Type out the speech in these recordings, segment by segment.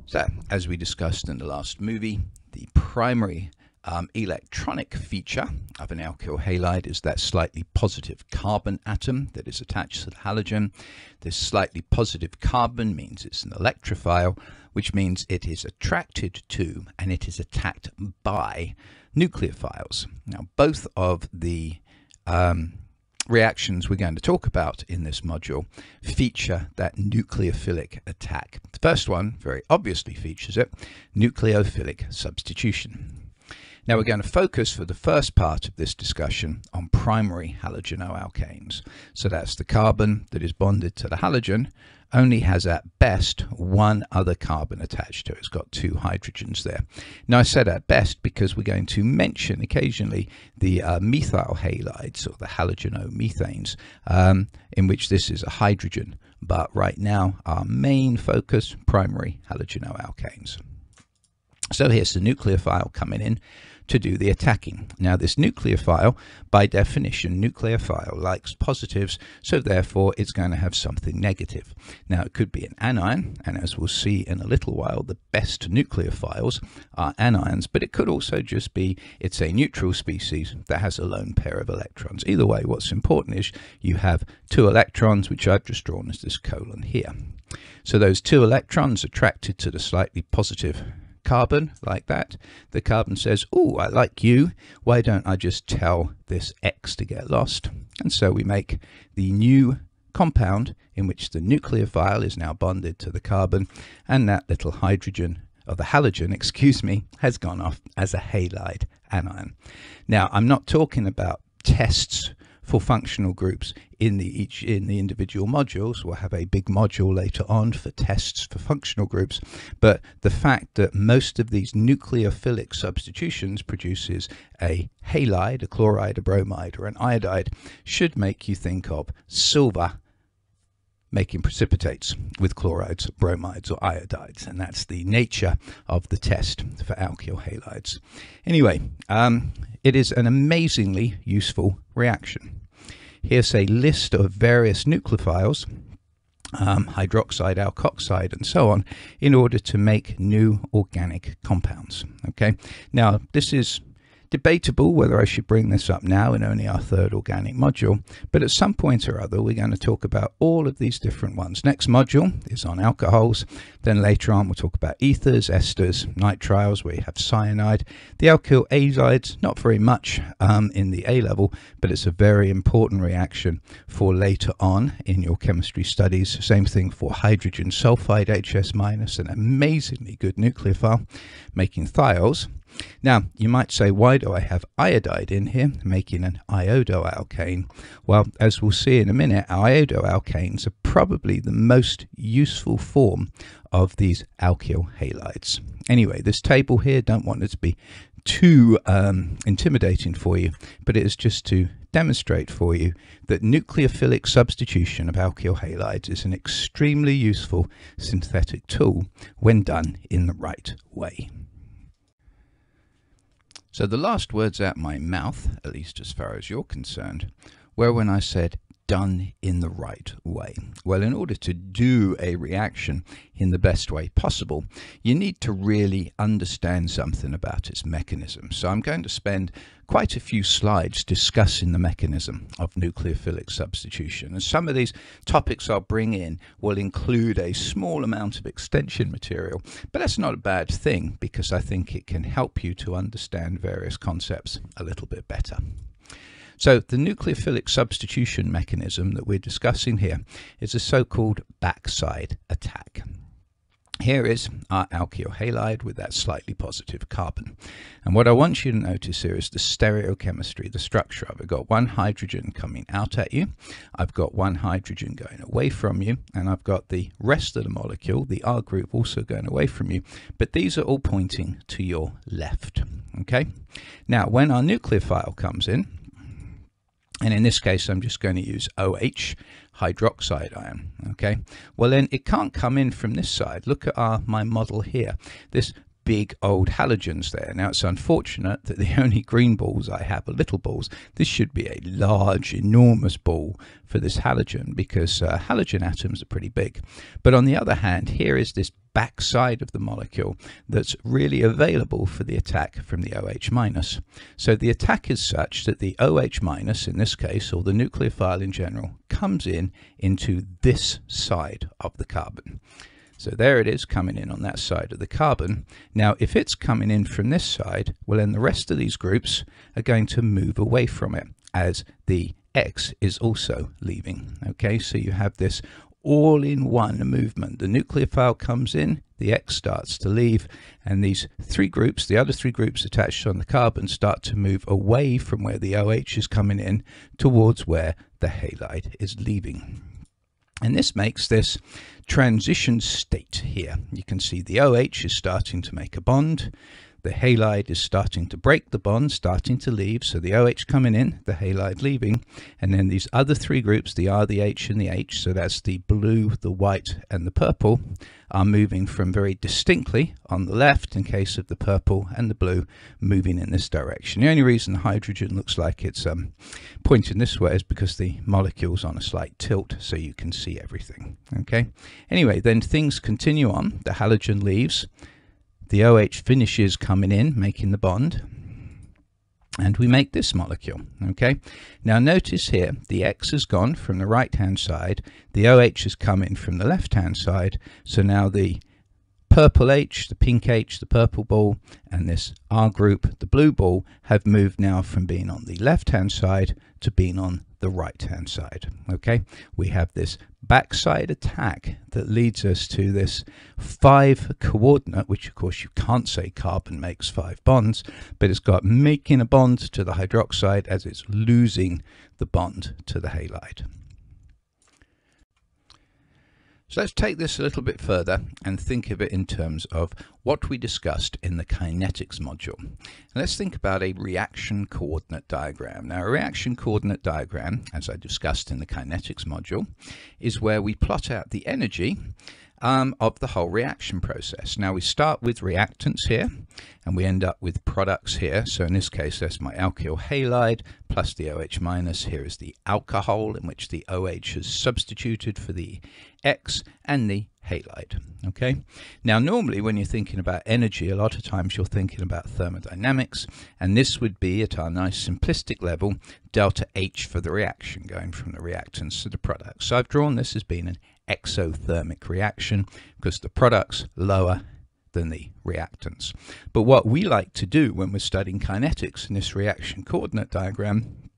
So, as we discussed in the last movie, the primary electronic feature of an alkyl halide is that slightly positive carbon atom that is attached to the halogen. This slightly positive carbon means it's an electrophile, which means it is attracted to and it is attacked by nucleophiles. Now, both of the reactions we're going to talk about in this module feature that nucleophilic attack. The first one very obviously features it, nucleophilic substitution. Now we're going to focus for the first part of this discussion on primary halogenoalkanes. So that's the carbon that is bonded to the halogen, only has at best one other carbon attached to it. It's got two hydrogens there. Now I said at best because we're going to mention occasionally the methyl halides or the halogenomethanes, in which this is a hydrogen. But right now our main focus, primary halogenoalkanes. So here's the nucleophile coming in to do the attacking. Now this nucleophile, by definition, nucleophile likes positives, so therefore it's going to have something negative. Now it could be an anion, and as we'll see in a little while, the best nucleophiles are anions, but it could also just be it's a neutral species that has a lone pair of electrons. Either way, what's important is you have two electrons, which I've just drawn as this colon here. So those two electrons attracted to the slightly positive carbon like that. The carbon says, oh, I like you, why don't I just tell this X to get lost? And so we make the new compound in which the nucleophile is now bonded to the carbon, and that little hydrogen, or the halogen, excuse me, has gone off as a halide anion. Now I'm not talking about tests for functional groups in the individual modules. We'll have a big module later on for tests for functional groups, but the fact that most of these nucleophilic substitutions produces a halide, a chloride, a bromide, or an iodide should make you think of silver making precipitates with chlorides, bromides, or iodides, and that's the nature of the test for alkyl halides. Anyway, it is an amazingly useful reaction. Here's a list of various nucleophiles, hydroxide, alkoxide, and so on, in order to make new organic compounds. Okay, now this is debatable whether I should bring this up now in only our third organic module, but at some point or other we're going to talk about all of these different ones. Next module is on alcohols, then later on we'll talk about ethers, esters, nitriles where you have cyanide. The alkyl azides, not very much in the A level, but it's a very important reaction for later on in your chemistry studies. Same thing for hydrogen sulfide, HS-, an amazingly good nucleophile, making thiols. Now, you might say, why do I have iodide in here, making an iodoalkane? Well, as we'll see in a minute, iodoalkanes are probably the most useful form of these alkyl halides. Anyway, this table here, don't want it to be too intimidating for you, but it is just to demonstrate for you that nucleophilic substitution of alkyl halides is an extremely useful synthetic tool when done in the right way. So the last words out my mouth, at least as far as you're concerned, were when I said done in the right way. Well, in order to do a reaction in the best way possible, you need to really understand something about its mechanism. So I'm going to spend quite a few slides discussing the mechanism of nucleophilic substitution. And some of these topics I'll bring in will include a small amount of extension material, but that's not a bad thing because I think it can help you to understand various concepts a little bit better. So the nucleophilic substitution mechanism that we're discussing here is a so-called backside attack. Here is our alkyl halide with that slightly positive carbon. And what I want you to notice here is the stereochemistry, the structure of it. I've got one hydrogen coming out at you, I've got one hydrogen going away from you, and I've got the rest of the molecule, the R group, also going away from you. But these are all pointing to your left. Okay? Now, when our nucleophile comes in, and in this case I'm just going to use OH, hydroxide ion, okay? Well then it can't come in from this side. Look at my model here. This big old halogens there. Now it's unfortunate that the only green balls I have are little balls. This should be a large, enormous ball for this halogen because halogen atoms are pretty big. But on the other hand, here is this backside of the molecule that's really available for the attack from the OH minus. So the attack is such that the OH minus, in this case, or the nucleophile in general, comes in into this side of the carbon. So there it is coming in on that side of the carbon. Now if it's coming in from this side, well then the rest of these groups are going to move away from it as the X is also leaving. Okay, so you have this all-in-one movement. The nucleophile comes in, the X starts to leave, and these three groups, the other three groups attached on the carbon, start to move away from where the OH is coming in towards where the halide is leaving. And this makes this transition state here. You can see the OH is starting to make a bond. The halide is starting to break the bond, starting to leave. So the OH coming in, the halide leaving. And then these other three groups, the R, the H, and the H, so that's the blue, the white, and the purple, are moving from very distinctly on the left, in case of the purple and the blue, moving in this direction. The only reason hydrogen looks like it's pointing this way is because the molecule's on a slight tilt, so you can see everything. Okay. Anyway, then things continue on. The halogen leaves. The OH finishes coming in, making the bond, and we make this molecule. Okay, now notice here the X has gone from the right hand side, the OH has come in from the left hand side, so now the purple H, the pink H, the purple ball, and this R group, the blue ball, have moved now from being on the left hand side to being on the right hand side. Okay, we have this backside attack that leads us to this 5 coordinate, which of course you can't say carbon makes 5 bonds, but it's got making a bond to the hydroxide as it's losing the bond to the halide. So let's take this a little bit further and think of it in terms of what we discussed in the kinetics module. And let's think about a reaction coordinate diagram. Now, a reaction coordinate diagram, as I discussed in the kinetics module, is where we plot out the energy of the whole reaction process. Now we start with reactants here and we end up with products here. So in this case that's my alkyl halide plus the OH minus. Here is the alcohol in which the OH is substituted for the X and the halide. Okay, now normally when you're thinking about energy, a lot of times you're thinking about thermodynamics, and this would be at our nice simplistic level delta H for the reaction, going from the reactants to the products. So I've drawn this as being an exothermic reaction because the products lower than the reactants. But what we like to do when we're studying kinetics in this reaction coordinate diagram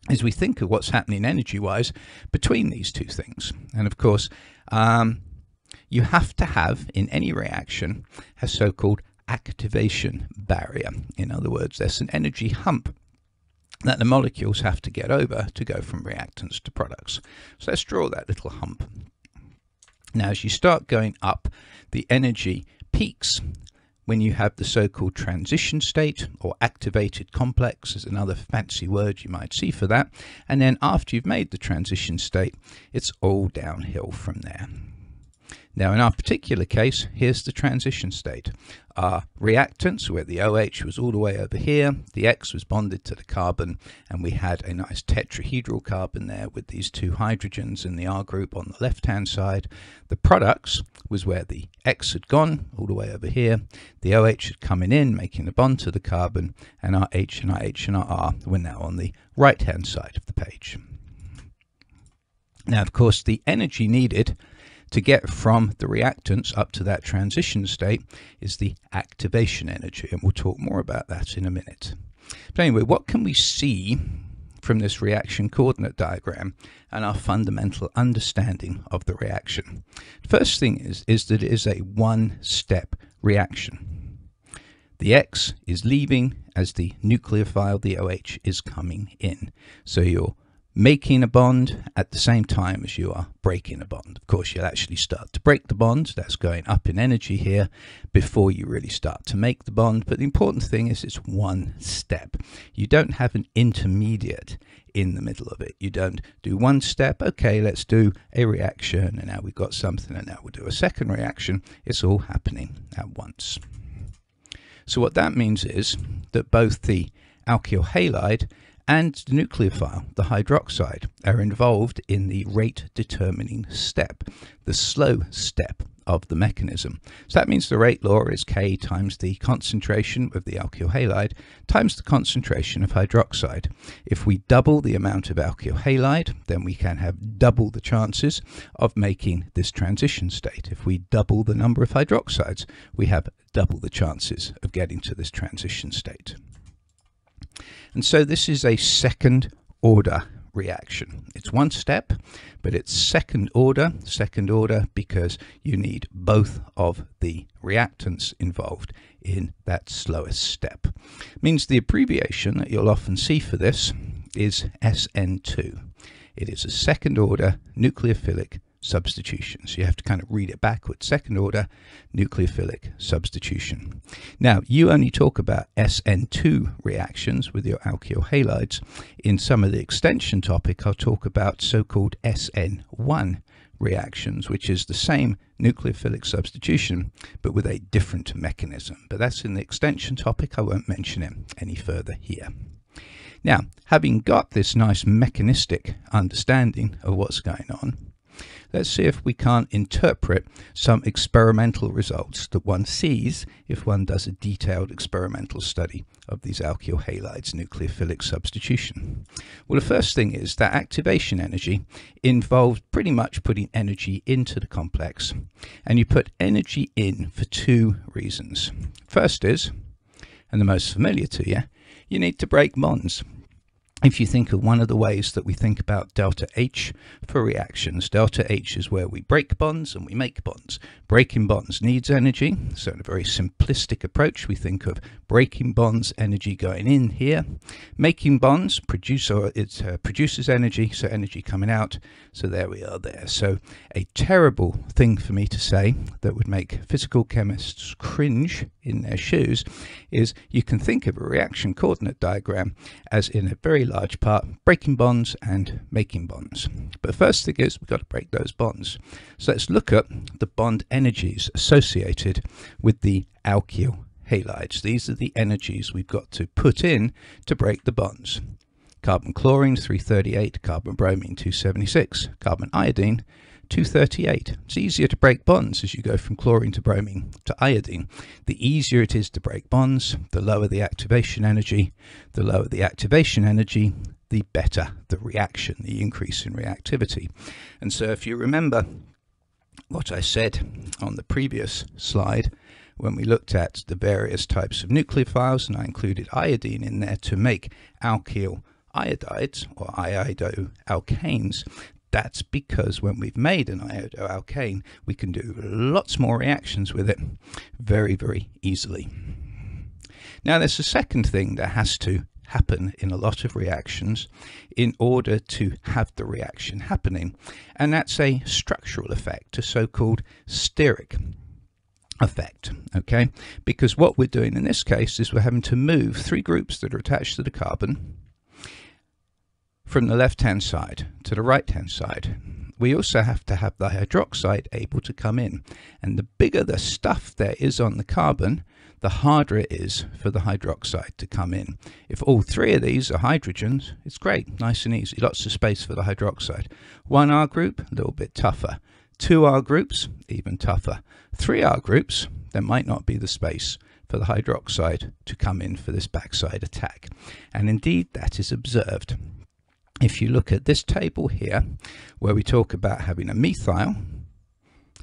is we think of what's happening energy wise between these two things. And of course you have to have in any reaction a so-called activation barrier. In other words, there's an energy hump that the molecules have to get over to go from reactants to products. So let's draw that little hump. Now as you start going up, the energy peaks when you have the so-called transition state, or activated complex is another fancy word you might see for that. And then after you've made the transition state, it's all downhill from there. Now in our particular case, here's the transition state. Our reactants, where the OH was all the way over here, the X was bonded to the carbon, and we had a nice tetrahedral carbon there with these two hydrogens in the R group on the left hand side. The products was where the X had gone all the way over here, the OH had coming in making the bond to the carbon, and our H and our H and our R were now on the right hand side of the page. Now of course the energy needed to get from the reactants up to that transition state is the activation energy, and we'll talk more about that in a minute. But anyway, what can we see from this reaction coordinate diagram and our fundamental understanding of the reaction? First thing is that it is a one-step reaction. The X is leaving as the nucleophile, the OH, is coming in. So you're making a bond at the same time as you are breaking a bond. Of course, you'll actually start to break the bond. That's going up in energy here before you really start to make the bond. But the important thing is it's one step. You don't have an intermediate in the middle of it. You don't do one step, okay, let's do a reaction, and now we've got something, and now we'll do a second reaction. It's all happening at once. So what that means is that both the alkyl halide and the nucleophile, the hydroxide, are involved in the rate determining step, the slow step of the mechanism. So that means the rate law is K times the concentration of the alkyl halide times the concentration of hydroxide. If we double the amount of alkyl halide, then we can have double the chances of making this transition state. If we double the number of hydroxides, we have double the chances of getting to this transition state. And so this is a second order reaction. It's one step, but it's second order because you need both of the reactants involved in that slowest step. It means the abbreviation that you'll often see for this is SN2. It is a second order nucleophilic substitution. So you have to kind of read it backwards. Second order nucleophilic substitution. Now, you only talk about SN2 reactions with your alkyl halides. In some of the extension topic, I'll talk about so-called SN1 reactions, which is the same nucleophilic substitution, but with a different mechanism. But that's in the extension topic. I won't mention it any further here. Now, having got this nice mechanistic understanding of what's going on, let's see if we can't interpret some experimental results that one sees if one does a detailed experimental study of these alkyl halides nucleophilic substitution. Well, the first thing is that activation energy involves pretty much putting energy into the complex, and you put energy in for two reasons. First is, and the most familiar to you, you need to break bonds. If you think of one of the ways that we think about delta H for reactions, delta H is where we break bonds and we make bonds. Breaking bonds needs energy, so in a very simplistic approach we think of breaking bonds, energy going in here. Making bonds produces energy, so energy coming out, so there we are there. So a terrible thing for me to say that would make physical chemists cringe in their shoes is you can think of a reaction coordinate diagram as in a very large part breaking bonds and making bonds. But the first thing is we've got to break those bonds. So let's look at the bond energies associated with the alkyl halides. These are the energies we've got to put in to break the bonds. Carbon chlorine 338, carbon bromine 276, carbon iodine 238. It's easier to break bonds as you go from chlorine to bromine to iodine. The easier it is to break bonds, the lower the activation energy. The lower the activation energy, the better the reaction, the increase in reactivity. And so if you remember what I said on the previous slide, when we looked at the various types of nucleophiles, and I included iodine in there to make alkyl iodides or iodoalkanes, that's because when we've made an iodoalkane, we can do lots more reactions with it very, very easily. Now, there's a second thing that has to happen in a lot of reactions in order to have the reaction happening, and that's a structural effect, a so-called steric effect, okay? Because what we're doing in this case is we're having to move three groups that are attached to the carbon from the left-hand side to the right-hand side. We also have to have the hydroxide able to come in, and the bigger the stuff there is on the carbon, the harder it is for the hydroxide to come in. If all three of these are hydrogens, it's great, nice and easy, lots of space for the hydroxide. 1R group, a little bit tougher. 2R groups, even tougher. 3R groups, there might not be the space for the hydroxide to come in for this backside attack. And indeed, that is observed. If you look at this table here, where we talk about having a methyl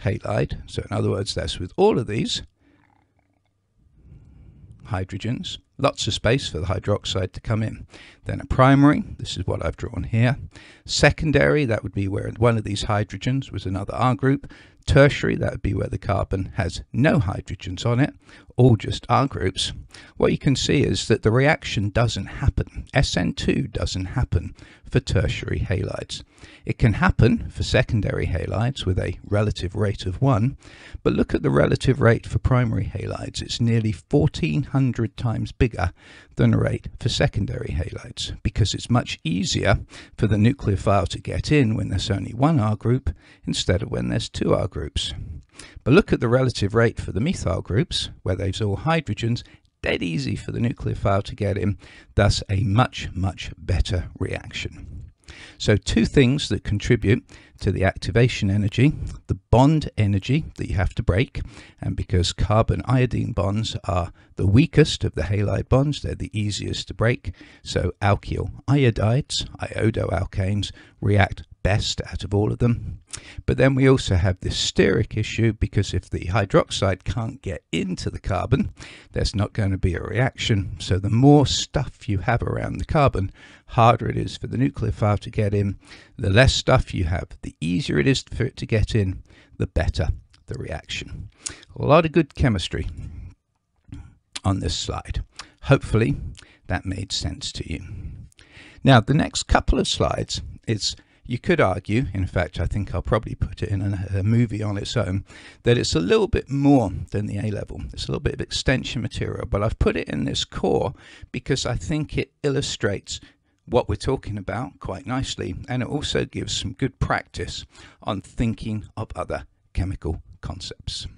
halide, so in other words, that's with all of these hydrogens, lots of space for the hydroxide to come in. Then a primary, this is what I've drawn here. Secondary, that would be where one of these hydrogens was another R group. Tertiary, that would be where the carbon has no hydrogens on it, all just R groups. What you can see is that the reaction doesn't happen. SN2 doesn't happen for tertiary halides. It can happen for secondary halides with a relative rate of 1, but look at the relative rate for primary halides. It's nearly 1400 times bigger than the rate for secondary halides, because it's much easier for the nucleophile to get in when there's only one R group instead of when there's two R groups. But look at the relative rate for the methyl groups, where there's all hydrogens, dead easy for the nucleophile to get in, thus a much, much better reaction. So two things that contribute to the activation energy, the bond energy that you have to break, and because carbon iodine bonds are the weakest of the halide bonds, they're the easiest to break, so alkyl iodides, iodoalkanes, react best out of all of them. But then we also have this steric issue, because if the hydroxide can't get into the carbon, there's not going to be a reaction. So the more stuff you have around the carbon, harder it is for the nucleophile to get in. The less stuff you have, the easier it is for it to get in, the better the reaction. A lot of good chemistry on this slide. Hopefully that made sense to you. Now the next couple of slides is, you could argue, in fact I think I'll probably put it in a movie on its own, that it's a little bit more than the A-level. It's a little bit of extension material, but I've put it in this core because I think it illustrates what we're talking about quite nicely, and it also gives some good practice on thinking of other chemical concepts.